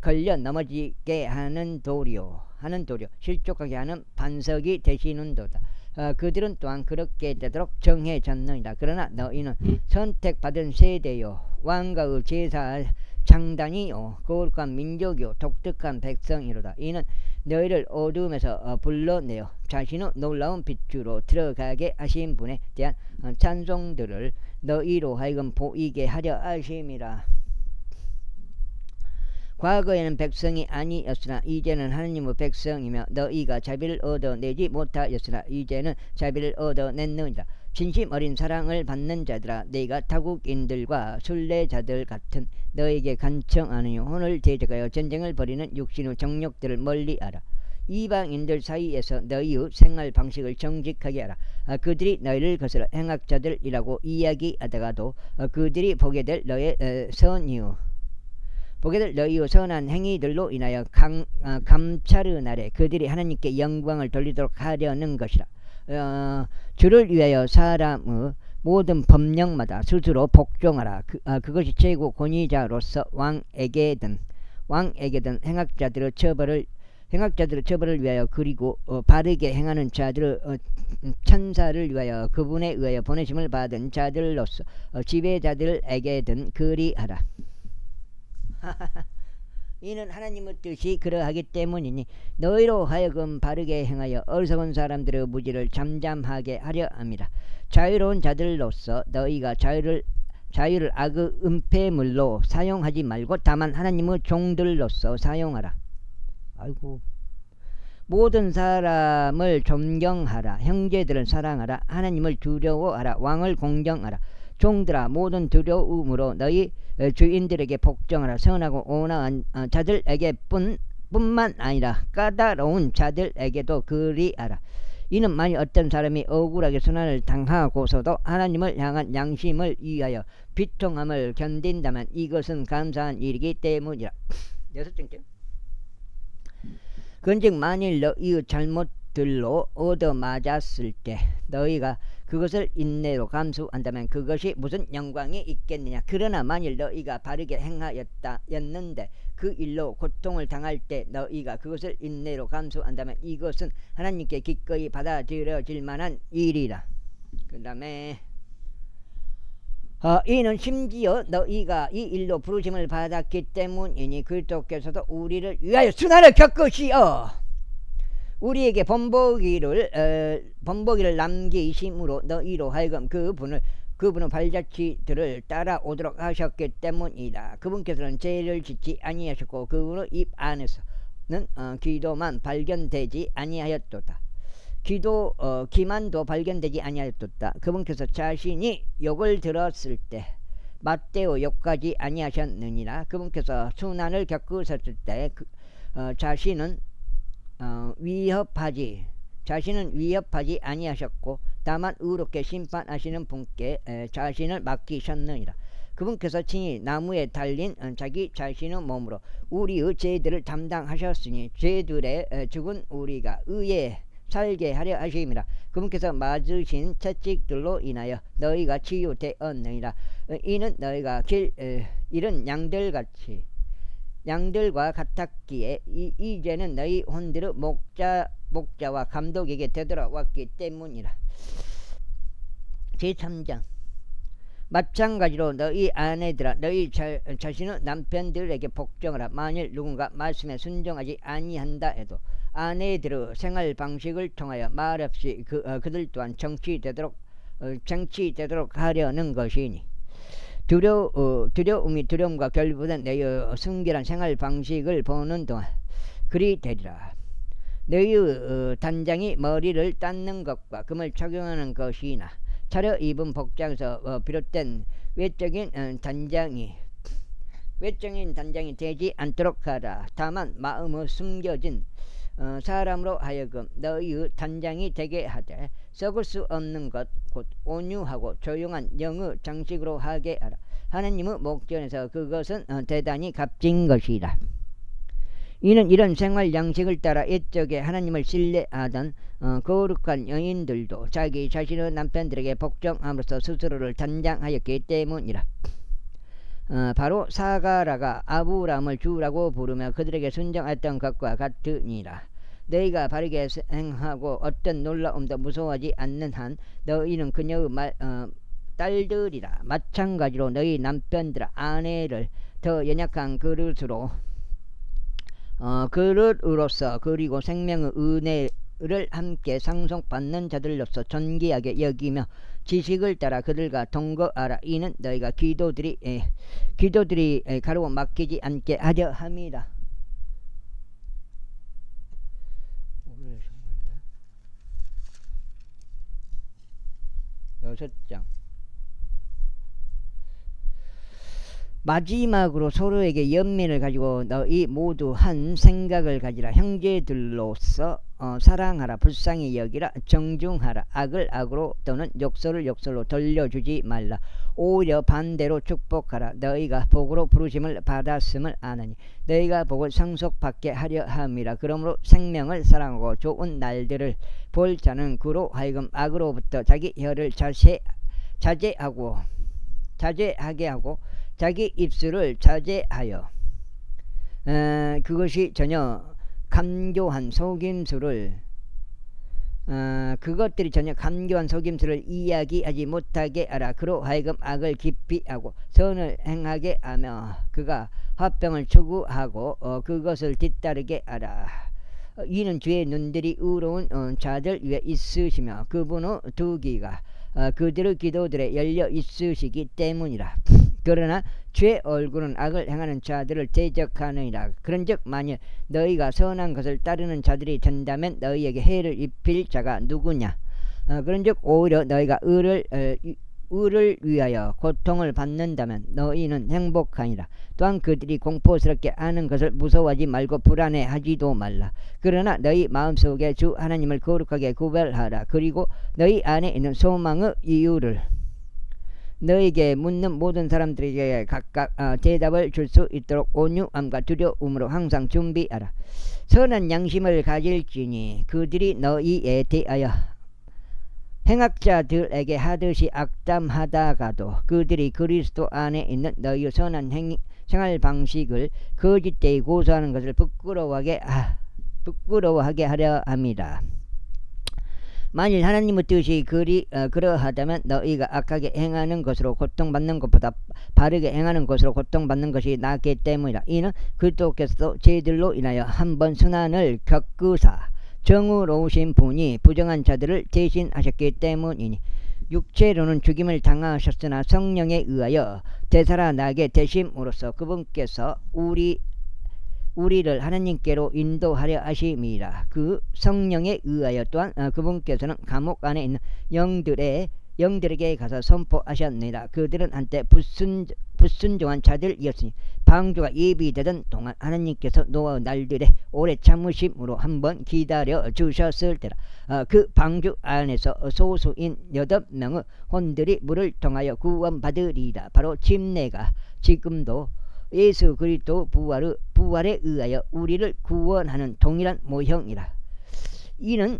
걸려 넘어지게 하는 돌이요 실족하게 하는 반석이 되시는도다. 그들은 또한 그렇게 되도록 정해졌느니라. 그러나 너희는 선택받은 세대요 왕가의 제사 장단이요 거룩한 민족이요 독특한 백성이로다. 이는 너희를 어둠에서 불러내어 자신의 놀라운 빛으로 들어가게 하신 분에 대한 찬송들을 너희로 하여금 보이게 하려 하심이라. 과거에는 백성이 아니었으나 이제는 하느님의 백성이며 너희가 자비를 얻어내지 못하였으나 이제는 자비를 얻어냈느니라. 진심 어린 사랑을 받는 자들아 네가 타국인들과 순례자들 같은 너에게 간청하느니 혼을 대적하여 전쟁을 벌이는 육신의 정욕들을 멀리하라. 이방인들 사이에서 너희의 생활 방식을 정직하게 하라. 그들이 너희를 거스러 행악자들이라고 이야기하다가도 그들이 보게 될 너의 선한 행위들로 인하여 감찰의 날에 그들이 하나님께 영광을 돌리도록 하려는 것이라. 주를 위하여 사람의 모든 법령마다 스스로 복종하라. 그것이 최고 권위자로서 왕에게든 행악자들의 처벌을 위하여 그리고 바르게 행하는 자들의 천사를 위하여 그분에 의하여 보내심을 받은 자들로서 지배자들에게든 그리하라. 이는 하나님의 뜻이 그러하기 때문이니 너희로 하여금 바르게 행하여 어리석은 사람들의 무지를 잠잠하게 하려 함이라. 자유로운 자들로서 너희가 자유를 악의 은폐물로 사용하지 말고 다만 하나님의 종들로서 사용하라. 아이고. 모든 사람을 존경하라. 형제들을 사랑하라. 하나님을 두려워하라. 왕을 공경하라. 종들아 모든 두려움으로 너희 주인들에게 복종하라. 선하고 온화한 자들에게 뿐만 아니라 까다로운 자들에게도 그리하라. 이는 만일 어떤 사람이 억울하게 선한을 당하고서도 하나님을 향한 양심을 위하여 비통함을 견딘다면 이것은 감사한 일이기 때문이라. 6번째. 그런즉 만일 너희의 잘못들로 얻어맞았을 때 너희가 그것을 인내로 감수한다면 그것이 무슨 영광이 있겠느냐. 그러나 만일 너희가 바르게 행하였는데 그 일로 고통을 당할 때 너희가 그것을 인내로 감수한다면 이것은 하나님께 기꺼이 받아들여질 만한 일이라. 그 다음에 이는 심지어 너희가 이 일로 부르심을 받았기 때문이니 그리스도께서도 우리를 위하여 순환을 겪으시어 우리에게 번복기를 남기심으로 너희로 하여금 그분의 발자취들을 따라오도록 하셨기 때문이다. 그분께서는 죄를 짓지 아니하셨고 그분의 입 안에서는 기도만 발견되지 아니하였도다. 기만도 발견되지 아니하였도다. 그분께서 자신이 욕을 들었을 때 맞대어 욕하지 아니하셨느니라. 그분께서 순환을 겪으셨을 때 자신은 위협하지 아니하셨고 다만 의롭게 심판하시는 분께 자신을 맡기셨느니라. 그분께서 친히 나무에 달린 자기 자신의 몸으로 우리의 죄들을 담당하셨으니 죄들의 죽은 우리가 의에 살게 하려 하심이라. 그분께서 맞으신 채찍들로 인하여 너희가 치유되었느니라. 이는 너희가 이런 양들과 같았기에 이제는 너희 혼들의 목자와 감독에게 되돌아왔기 때문이라. 제3장. 마찬가지로 너희 아내들아 너희 자신의 남편들에게 복종하라. 만일 누군가 말씀에 순종하지 아니한다 해도 아내들의 생활 방식을 통하여 말없이 그들 또한 정치되도록 하려는 것이니 두려움과 결부된 너희의 순결한 생활 방식을 보는 동안 그리 되리라. 너희의 단장이 머리를 닦는 것과 금을 착용하는 것이나 차려 입은 복장에서 비롯된 외적인 단장이 되지 않도록 하라. 다만 마음의 숨겨진 사람으로 하여금 너희의 단장이 되게 하되 썩을 수 없는 것 곧 온유하고 조용한 영의 장식으로 하게 하라. 하나님의 목전에서 그것은 대단히 값진 것이다. 이는 이런 생활 양식을 따라 옛적에 하나님을 신뢰하던 거룩한 여인들도 자기 자신의 남편들에게 복종함으로써 스스로를 단장하였기 때문이라. 바로 사가라가 아브람을 주라고 부르며 그들에게 순종했던 것과 같으니라. 너희가 바르게 행하고 어떤 놀라움도 무서워하지 않는 한 너희는 그녀의 딸들이라. 마찬가지로 너희 남편들 아내를 더 연약한 그릇으로서 그리고 생명의 은혜를 함께 상속받는 자들로서 존귀하게 여기며 지식을 따라 그들과 동거하라. 이는 너희가 기도들이 가로막히지 않게 하려 함이라. 6장. 마지막으로 서로에게 연민을 가지고 너희 모두 한 생각을 가지라. 형제들로서 사랑하라. 불쌍히 여기라. 정중하라. 악을 악으로 또는 욕설을 욕설로 돌려주지 말라. 오히려 반대로 축복하라. 너희가 복으로 부르심을 받았음을 아느니 너희가 복을 상속받게 하려 함이라. 그러므로 생명을 사랑하고 좋은 날들을 볼 자는 그로 하여금 악으로부터 자기 혀를 자제하게 하고 자기 입술을 자제하여 그것이 전혀 감교한 속임수를 이야기하지 못하게 하라. 그로 하여금 악을 깊이 하고 선을 행하게 하며 그가 화평을 추구하고 그것을 뒤따르게 하라. 이는 주의 눈들이 의로운 자들 위에 있으시며 그분의 두 귀가 그들의 기도들에 열려 있으시기 때문이라. 그러나 주의 얼굴은 악을 행하는 자들을 대적하느니라. 그런즉 만일 너희가 선한 것을 따르는 자들이 된다면 너희에게 해를 입힐 자가 누구냐. 그런즉 오히려 너희가 의를 위하여 고통을 받는다면 너희는 행복하니라. 또한 그들이 공포스럽게 하는 것을 무서워하지 말고 불안해하지도 말라. 그러나 너희 마음속에 주 하나님을 거룩하게 구별하라. 그리고 너희 안에 있는 소망의 이유를 너희에게 묻는 모든 사람들에게 각각 대답을 줄 수 있도록 온유함과 두려움으로 항상 준비하라. 선한 양심을 가질지니 그들이 너희에 대하여 행악자들에게 하듯이 악담하다가도 그들이 그리스도 안에 있는 너희의 선한 생활 방식을 거짓되이 고소하는 것을 부끄러워하게 하려 합니다. 만일 하나님의 뜻이 그러하다면 너희가 악하게 행하는 것으로 고통받는 것보다 바르게 행하는 것으로 고통받는 것이 낫기 때문이라. 이는 그리스도께서도 죄들로 인하여 한번 순환을 겪으사 정의로우신 분이 부정한 자들을 대신하셨기 때문이니 육체로는 죽임을 당하셨으나 성령에 의하여 되살아나게 되심으로써 그분께서 우리를 하나님께로 인도하려 하심이라. 그 성령에 의하여 또한 그분께서는 감옥 안에 있는 영들에게 가서 선포하셨느니라. 그들은 한때 불순종한 자들이었으니 방주가 예비되던 동안 하나님께서 노아의 날들에 오래 참으심으로 한번 기다려 주셨을 때라. 그 방주 안에서 소수인 8명의 혼들이 물을 통하여 구원받으리라. 바로 침례가 지금도 예수 그리스도 부활에 의하여 우리를 구원하는 동일한 모형이라. 이는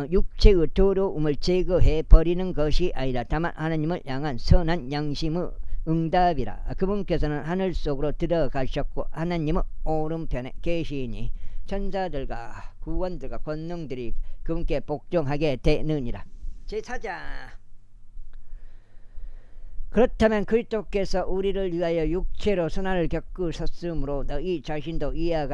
육체의 더러움을 제거해 버리는 것이 아니라 다만 하나님을 향한 선한 양심의 응답이라. 그분께서는 하늘 속으로 들어가셨고 하나님의 오른편에 계시니 천사들과 구원들과 권능들이 그분께 복종하게 되느니라. 제4장. 그렇다면 그리스도께서 우리를 위하여 육체로 선한을 겪으셨으므로 너희 자신도 이와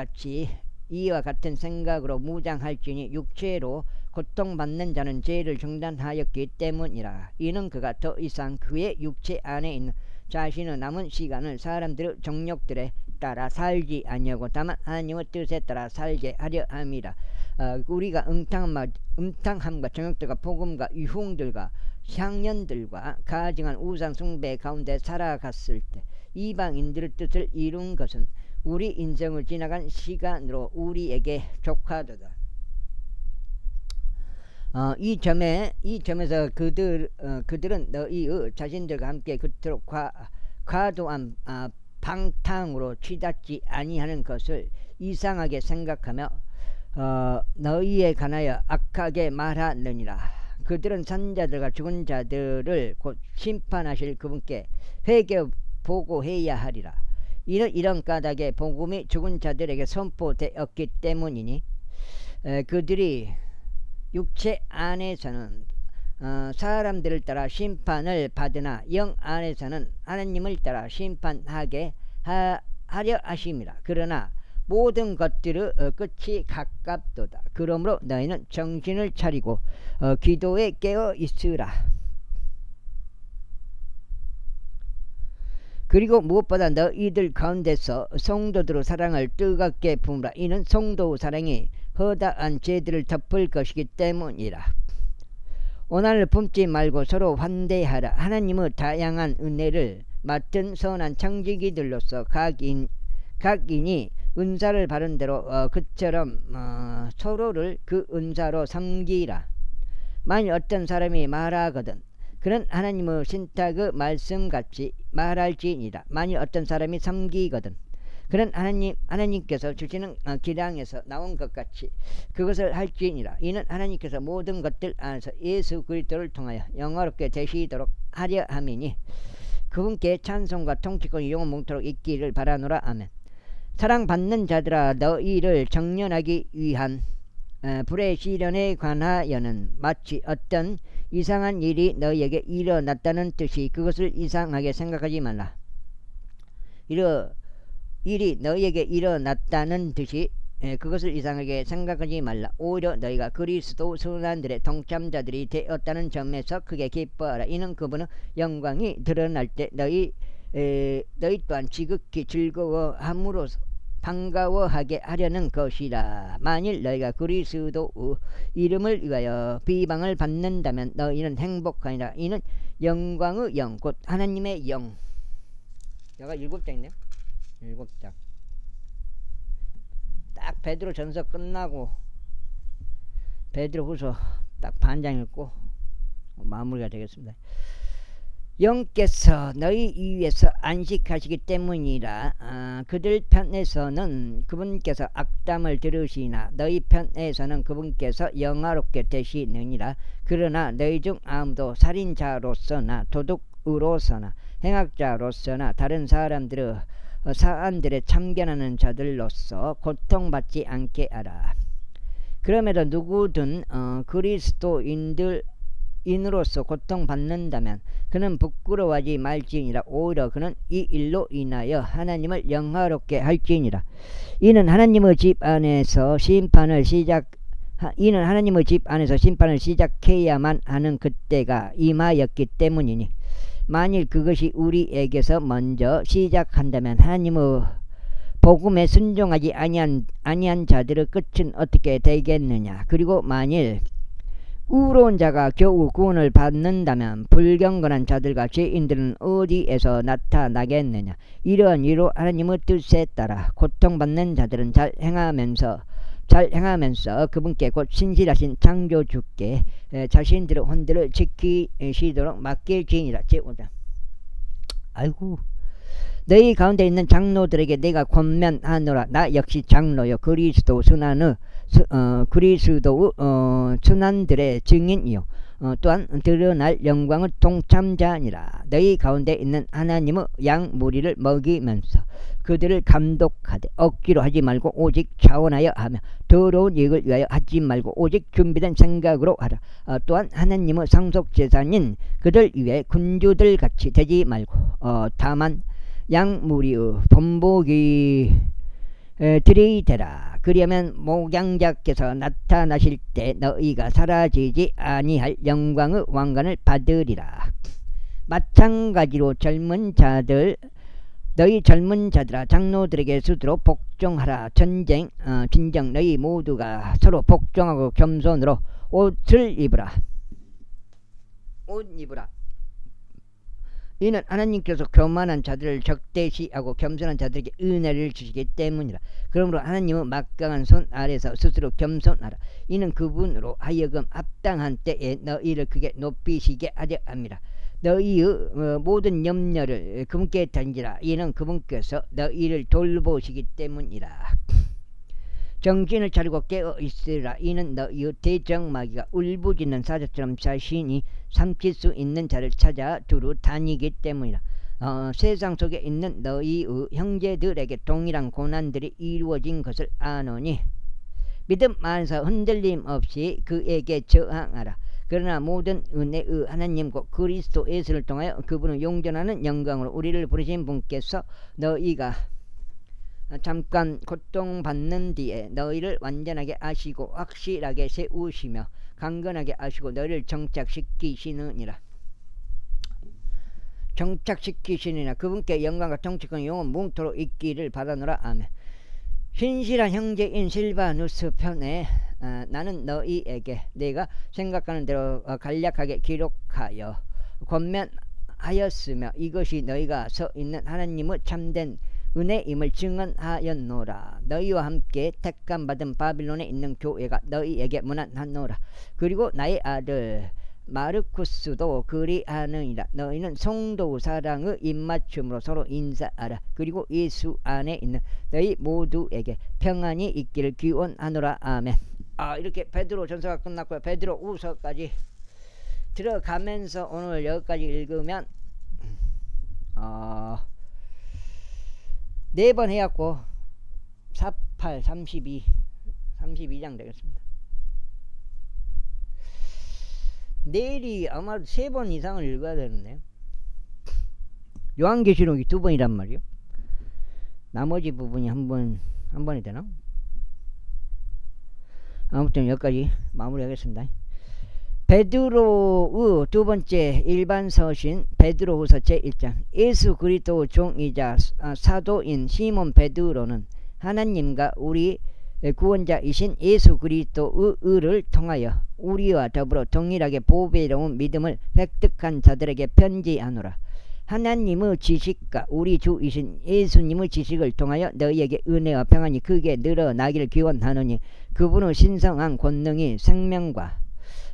같은 생각으로 무장할지니 육체로 고통받는 자는 죄를 중단하였기 때문이라. 이는 그가 더 이상 그의 육체 안에 있는 자신의 남은 시간을 사람들의 정욕들에 따라 살지 아니하고 다만 하나님의 뜻에 따라 살게 하려 함이라. 우리가 음탕함과 정욕들과 복음과 유흥들과 향연들과 가증한 우상 숭배 가운데 살아갔을 때 이방인들의 뜻을 이룬 것은 우리 인생을 지나간 시간으로 우리에게 족하도다. 이 점에서 그들은 너희의 자신들과 함께 그토록 과도한 방탕으로 치닫지 아니하는 것을 이상하게 생각하며 너희에 관하여 악하게 말하느니라. 그들은 산자들과 죽은 자들을 곧 심판하실 그분께 회개 보고해야 하리라. 이런 까닭에 복음이 죽은 자들에게 선포되었기 때문이니 그들이 육체 안에서는 사람들을 따라 심판을 받으나 영 안에서는 하나님을 따라 심판하게 하려 하심이라. 그러나 모든 것들의 끝이 가깝도다. 그러므로 너희는 정신을 차리고 기도에 깨어 있으라. 그리고 무엇보다 너희들 가운데서 성도들의 사랑을 뜨겁게 품으라. 이는 성도의 사랑이 허다한 죄들을 덮을 것이기 때문이라. 오난을 품지 말고 서로 환대하라. 하나님의 다양한 은혜를 맡은 선한 청지기들로서 각인이 은사를 받은 대로 그처럼 서로를 그 은사로 섬기라. 만일 어떤 사람이 말하거든 그는 하나님의 신탁의 말씀같이 말할지니라. 만일 어떤 사람이 섬기거든 그는 하나님께서 주시는 기량에서 나온 것 같이 그것을 할지니라. 이는 하나님께서 모든 것들 안에서 예수 그리스도를 통하여 영화롭게 되시도록 하려 함이니 그분께 찬송과 통치권이 영원 뭉토록 있기를 바라노라. 아멘. 사랑받는 자들아, 너희를 정련하기 위한 불의 시련에 관하여는 마치 어떤 이상한 일이 너희에게 일어났다는 뜻이 그것을 이상하게 생각하지 말라. 일이 너희에게 일어났다는 듯이 그것을 이상하게 생각하지 말라. 오히려 너희가 그리스도 선한들의 동참자들이 되었다는 점에서 크게 기뻐하라. 이는 그분의 영광이 드러날 때 너희 또한 지극히 즐거워함으로써 반가워하게 하려는 것이라. 만일 너희가 그리스도의 이름을 위하여 비방을 받는다면 너희는 행복하니라. 이는 영광의 영 곧 하나님의 영. 여가 7장이네요. 7장. 딱 베드로 전서 끝나고 베드로 후서 딱 반장 읽고 마무리가 되겠습니다. 영께서 너희 위에서 안식하시기 때문이라. 그들 편에서는 그분께서 악담을 들으시나 너희 편에서는 그분께서 영화롭게 되시느니라. 그러나 너희 중 아무도 살인자로서나 도둑으로서나 행악자로서나 다른 사람들의 참견하는 자들로서 고통받지 않게 하라. 그럼에도 누구든 그리스도인으로서 고통받는다면 그는 부끄러워하지 말지니라. 오히려 그는 이 일로 인하여 하나님을 영화롭게 할지니라. 이는 하나님의 집 안에서 심판을 시작해야만 하는 그때가 임하였기 때문이니 만일 그것이 우리에게서 먼저 시작한다면 하나님의 복음에 순종하지 아니한 자들의 끝은 어떻게 되겠느냐. 그리고 만일 의로운 자가 겨우 구원을 받는다면 불경건한 자들과 죄인들은 어디에서 나타나겠느냐. 이러한 이유로 하나님의 뜻에 따라 고통받는 자들은 잘 행하면서 그분께 곧 신실하신 창조주께 자신들의 혼들을 지키시도록 맡길지니라. 제5장. 아이고. 너희 가운데 있는 장로들에게 내가 권면하노라. 나 역시 장로요 그리스도의 순환들의 증인이요 또한 드러날 영광을 동참자니라. 너희 가운데 있는 하나님의 양 무리를 먹이면서 그들을 감독하되 억지로 하지 말고 오직 자원하여 하며 더러운 이익을 위하여 하지 말고 오직 준비된 생각으로 하라. 또한 하나님의 상속재산인 그들 위에 군주들 같이 되지 말고 다만 양무리의 본보기 들이대라. 그리하면 목양자께서 나타나실 때 너희가 사라지지 아니할 영광의 왕관을 받으리라. 마찬가지로 젊은 자들 너희 젊은 자들아 장로들에게 스스로 복종하라. 진정 너희 모두가 서로 복종하고 겸손으로 옷을 입으라. 옷 입으라. 이는 하나님께서 교만한 자들을 적대시하고 겸손한 자들에게 은혜를 주시기 때문이라. 그러므로 하나님은 막강한 손 아래서 스스로 겸손하라. 이는 그분으로 하여금 합당한 때에 너희를 크게 높이시게 하려 함이라. 너희의 모든 염려를 그분께 던지라. 이는 그분께서 너희를 돌보시기 때문이라. 정신을 차리고 깨어 있으라. 이는 너희의 대적마귀가 울부짖는 사자처럼 자신이 삼킬 수 있는 자를 찾아 두루 다니기 때문이라. 세상 속에 있는 너희의 형제들에게 동일한 고난들이 이루어진 것을 아노니 믿음 안에서 흔들림 없이 그에게 저항하라. 그러나 모든 은혜의 하나님 곧 그리스도 예수를 통하여 그분을 용전하는 영광으로 우리를 부르신 분께서 너희가 잠깐 고통받는 뒤에 너희를 완전하게 아시고 확실하게 세우시며 강건하게 아시고 너희를 정착시키시느니라. 그분께 영광과 통치권 영원 뭉토록 있기를 바라노라. 아멘. 신실한 형제인 실바누스 편에 나는 너희에게 내가 생각하는 대로 간략하게 기록하여 권면하였으며 이것이 너희가 서 있는 하나님의 참된 은혜임을 증언하였노라. 너희와 함께 택감 받은 바빌론에 있는 교회가 너희에게 문안하노라. 그리고 나의 아들 마르쿠스도 그리하느니라. 너희는 성도 사랑의 입맞춤으로 서로 인사하라. 그리고 예수 안에 있는 너희 모두에게 평안이 있기를 기원하노라. 아멘. 이렇게 베드로 전서가 끝났고요. 베드로 후서까지 들어가면서 오늘 여기까지 읽으면 4번 해갖고 48, 32장 되겠습니다. 내일이 아마 3번 이상을 읽어야 되는데요. 요한계시록이 2번이란 말이요. 나머지 부분이 한 번이 되나? 아무튼 여기까지 마무리하겠습니다. 베드로의 두 번째 일반 서신 베드로후서 제1장. 예수 그리스도 종이자 사도인 시몬 베드로는 하나님과 우리 구원자이신 예수 그리스도의 의를 통하여 우리와 더불어 동일하게 보배로운 믿음을 획득한 자들에게 편지하노라. 하나님의 지식과 우리 주이신 예수님의 지식을 통하여 너희에게 은혜와 평안이 크게 늘어나기를 기원하노니 그분의 신성한 권능이 생명과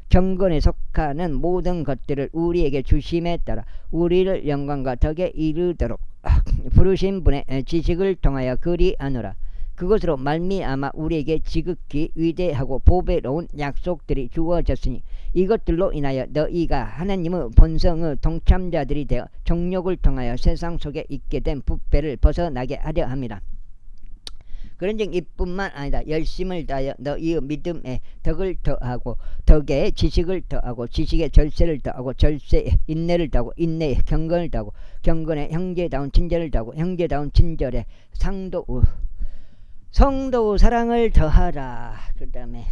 경건에 속하는 모든 것들을 우리에게 주심에 따라 우리를 영광과 덕에 이르도록 부르신 분의 지식을 통하여 그리하노라. 그것으로 말미암아 우리에게 지극히 위대하고 보배로운 약속들이 주어졌으니 이것들로 인하여 너희가 하나님의 본성의 동참자들이 되어 정욕을 통하여 세상 속에 있게 된 부패를 벗어나게 하려 함이라. 그런즉 이뿐만 아니라 열심을 다하여 너희의 믿음에 덕을 더하고 덕에 지식을 더하고 지식에 절세를 더하고 절세에 인내를 더하고 인내에 경건을 더하고 경건에 형제다운 친절을 더하고 형제다운 친절에 성도의 사랑을 더하라. 그 다음에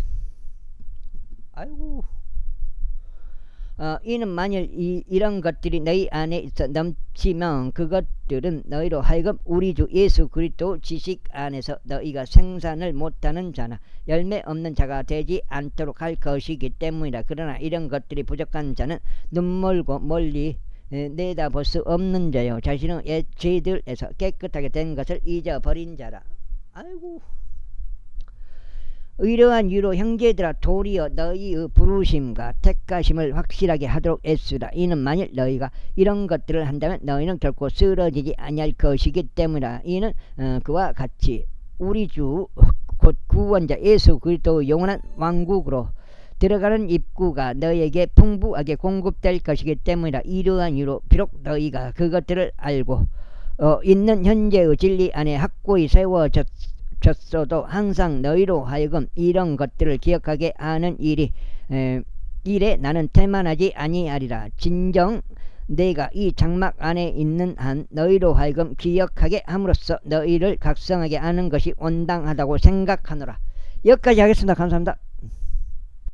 이는 만일 이런 것들이 너희 안에 있어 넘치면 그것들은 너희로 하여금 우리 주 예수 그리스도 지식 안에서 너희가 생산을 못하는 자나 열매 없는 자가 되지 않도록 할 것이기 때문이라. 그러나 이런 것들이 부족한 자는 눈멀고 멀리 내다볼 수 없는 자요 자신의 옛 죄들에서 깨끗하게 된 것을 잊어버린 자라. 이러한 이유로 형제들아 도리어 너희의 부르심과 택하심을 확실하게 하도록 애쓰라. 이는 만일 너희가 이런 것들을 한다면 너희는 결코 쓰러지지 아니할 것이기 때문이라. 이는 그와 같이 우리 주 곧 구원자 예수 그리스도의 영원한 왕국으로 들어가는 입구가 너희에게 풍부하게 공급될 것이기 때문이라. 이러한 이유로 비록 너희가 그것들을 알고 있는 현재의 진리 안에 확고히 세워졌어도 항상 너희로 하여금 이런 것들을 기억하게 하는 일에 나는 태만하지 아니하리라. 진정 내가 이 장막 안에 있는 한 너희로 하여금 기억하게 함으로써 너희를 각성하게 하는 것이 온당하다고 생각하노라. 여기까지 하겠습니다. 감사합니다.